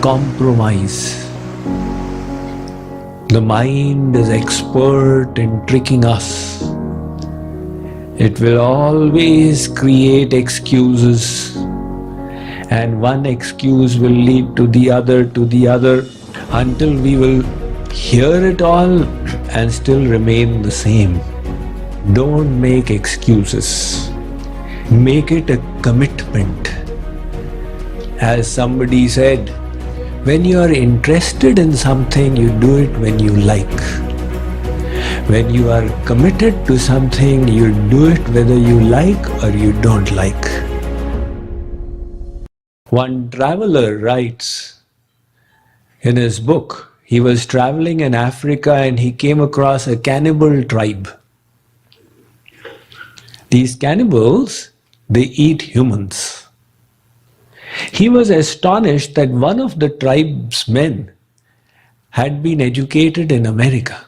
compromise. The mind is expert in tricking us. It will always create excuses, and one excuse will lead to the other, until we will hear it all and still remain the same. Don't make excuses. Make it a commitment. As somebody said, when you are interested in something, you do it when you like. When you are committed to something, you do it whether you like or you don't like. One traveler writes in his book, he was traveling in Africa and he came across a cannibal tribe. These cannibals, they eat humans. He was astonished that one of the tribe's men had been educated in America.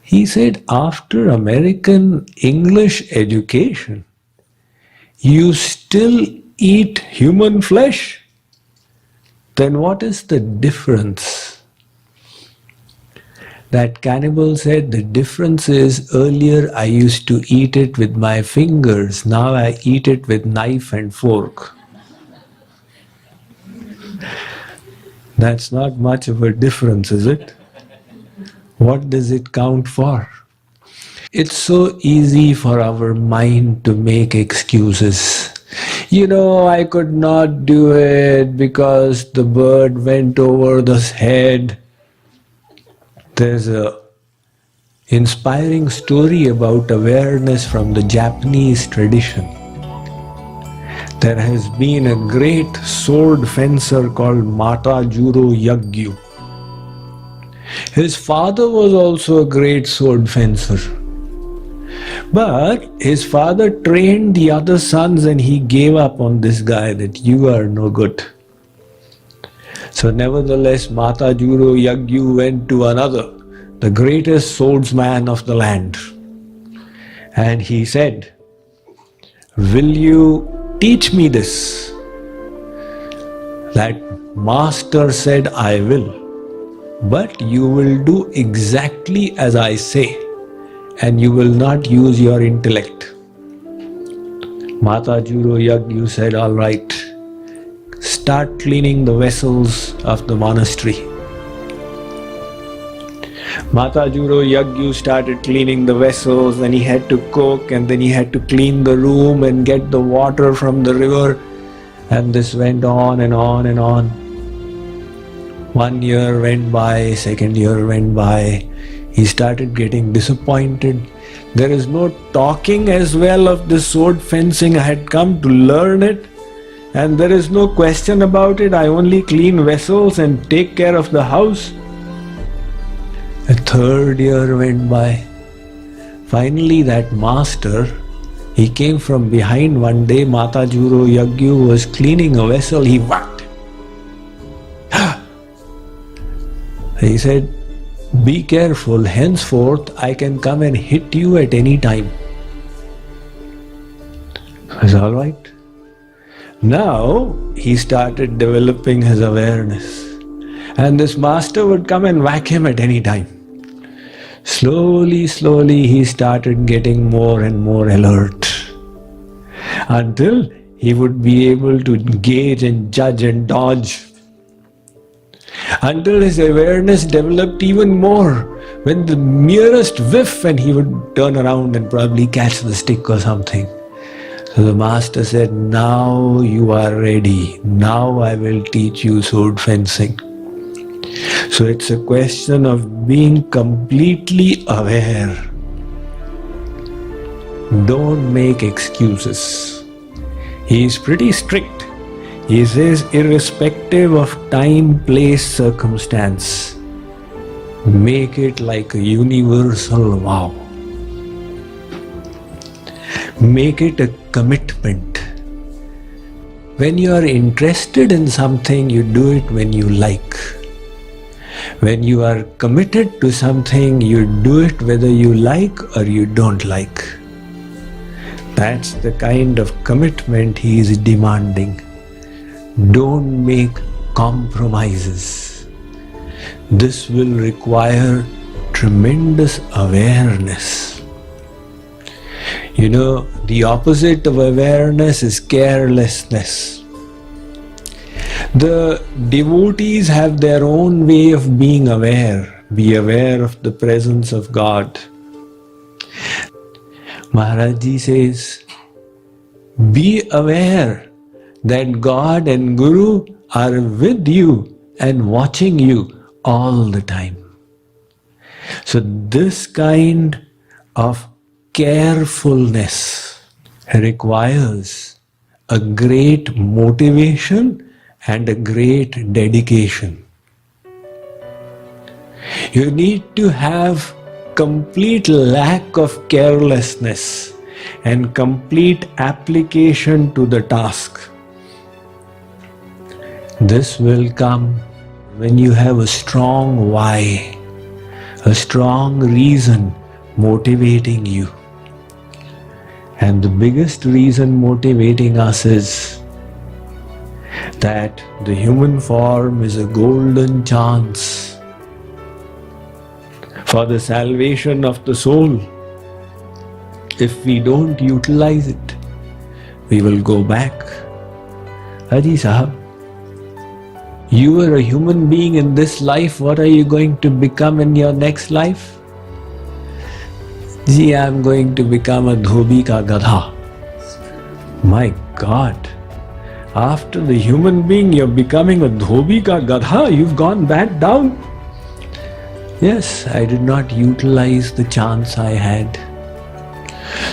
He said, after American English education, you still eat human flesh? Then what is the difference? That cannibal said, the difference is earlier I used to eat it with my fingers, now I eat it with knife and fork. That's not much of a difference, is it? What does it count for? It's so easy for our mind to make excuses. I could not do it because the bird went over the head. There's an inspiring story about awareness from the Japanese tradition. There has been a great sword fencer called Matajuro Yagyu. His father was also a great sword fencer. But his father trained the other sons and he gave up on this guy that you are no good. So nevertheless, Matajuro Yagyu went to another, the greatest swordsman of the land. And he said, will you teach me this? That master said, I will. But you will do exactly as I say, and you will not use your intellect. Matajuro Yagyu said, all right, start cleaning the vessels of the monastery. Matajuro Yagyu started cleaning the vessels, and he had to cook, and then he had to clean the room and get the water from the river, and this went on and on and on. 1 year went by, second year went by. He started getting disappointed. There is no talking as well of the sword fencing. I had come to learn it, and there is no question about it. I only clean vessels and take care of the house. A third year went by. Finally, that master, he came from behind one day. Matajuro Yagyu was cleaning a vessel. He whacked. He said, be careful, henceforth I can come and hit you at any time. I said, all right. Now he started developing his awareness, and this master would come and whack him at any time. Slowly, slowly he started getting more and more alert, until he would be able to gauge and judge and dodge, until his awareness developed even more. When the merest whiff, and he would turn around and probably catch the stick or something. So the master said, now you are ready. Now I will teach you sword fencing. So it's a question of being completely aware. Don't make excuses. He is pretty strict. He says, irrespective of time, place, circumstance, make it like a universal vow. Make it a commitment. When you are interested in something, you do it when you like. When you are committed to something, you do it whether you like or you don't like. That's the kind of commitment he is demanding. Don't make compromises. This will require tremendous awareness. You know, the opposite of awareness is carelessness. The devotees have their own way of being aware. Be aware of the presence of God. Maharaj Ji says, be aware that God and Guru are with you and watching you all the time. So this kind of carefulness requires a great motivation and a great dedication. You need to have complete lack of carelessness and complete application to the task. This will come when you have a strong why, a strong reason motivating you. And the biggest reason motivating us is that the human form is a golden chance for the salvation of the soul. If we don't utilize it, we will go back. Haji Sahab, you are a human being in this life. What are you going to become in your next life? Ji, I am going to become a dhobi ka gadha. My God, after the human being, you're becoming a dhobi ka gadha. You've gone back down. Yes, I did not utilize the chance I had.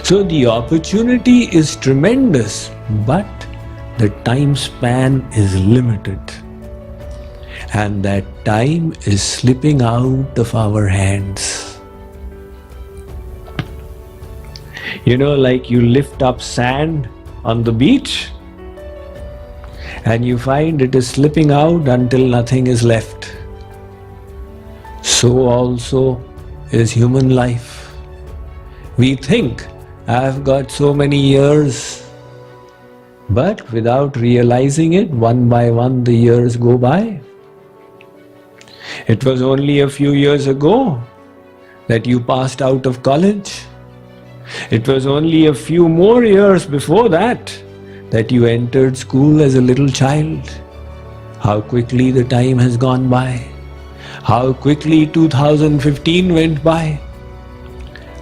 So the opportunity is tremendous, but the time span is limited. And that time is slipping out of our hands. You know, like you lift up sand on the beach and you find it is slipping out until nothing is left. So also is human life. We think, I've got so many years, but without realizing it, one by one the years go by. It was only a few years ago that you passed out of college. It was only a few more years before that you entered school as a little child. How quickly the time has gone by. How quickly 2015 went by.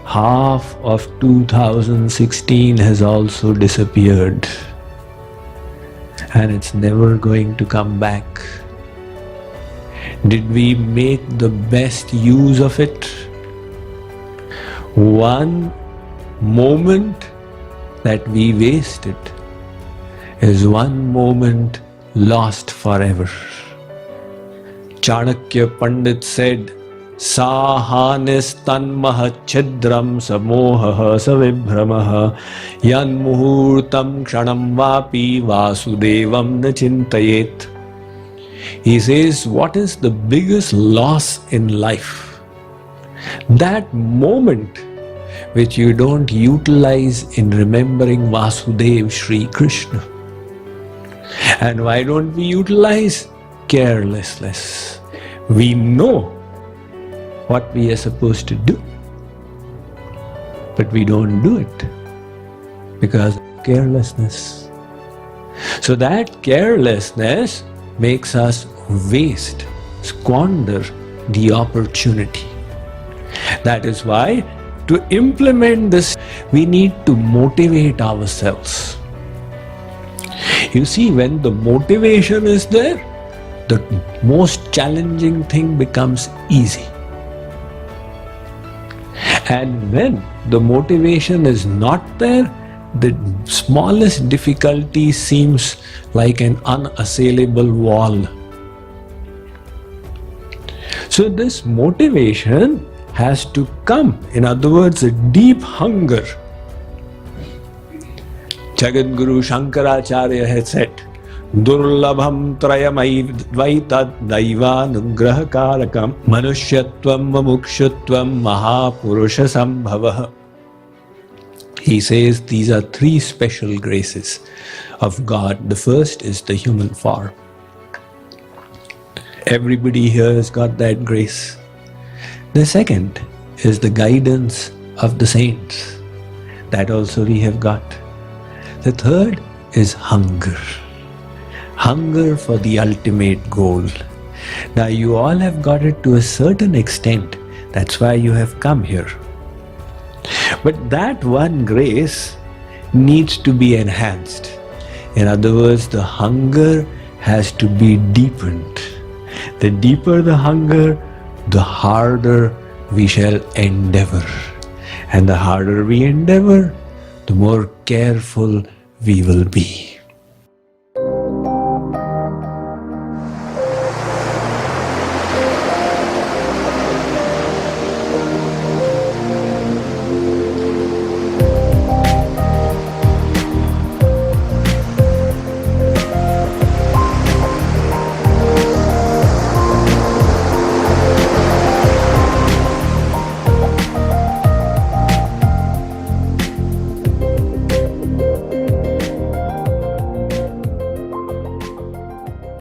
Half of 2016 has also disappeared. And it's never going to come back. Did we make the best use of it? One moment that we wasted is one moment lost forever. Chanakya Pandit said, Sahanis tanmaha chidram samohaha savibhramaha yan muhurtam kshanam vapi vasudevam na chintayet. He says, what is the biggest loss in life? That moment which you don't utilize in remembering Vasudev Sri Krishna. And why don't we utilize? Carelessness. We know what we are supposed to do, but we don't do it because of carelessness. So that carelessness makes us waste, squander the opportunity. That is why to implement this, we need to motivate ourselves. You see, when the motivation is there, the most challenging thing becomes easy. And when the motivation is not there, the smallest difficulty seems like an unassailable wall. So this motivation has to come. In other words, a deep hunger. Jagat Guru Shankaracharya has said, Durlabham trayamaitad daivanugraha karakam manushyatvam mumukshutvam mahapurusha sambhavah. He says these are three special graces of God. The first is the human form. Everybody here has got that grace. The second is the guidance of the saints. That also we have got. The third is hunger. Hunger for the ultimate goal. Now you all have got it to a certain extent. That's why you have come here. But that one grace needs to be enhanced. In other words, the hunger has to be deepened. The deeper the hunger, the harder we shall endeavor. And the harder we endeavor, the more careful we will be.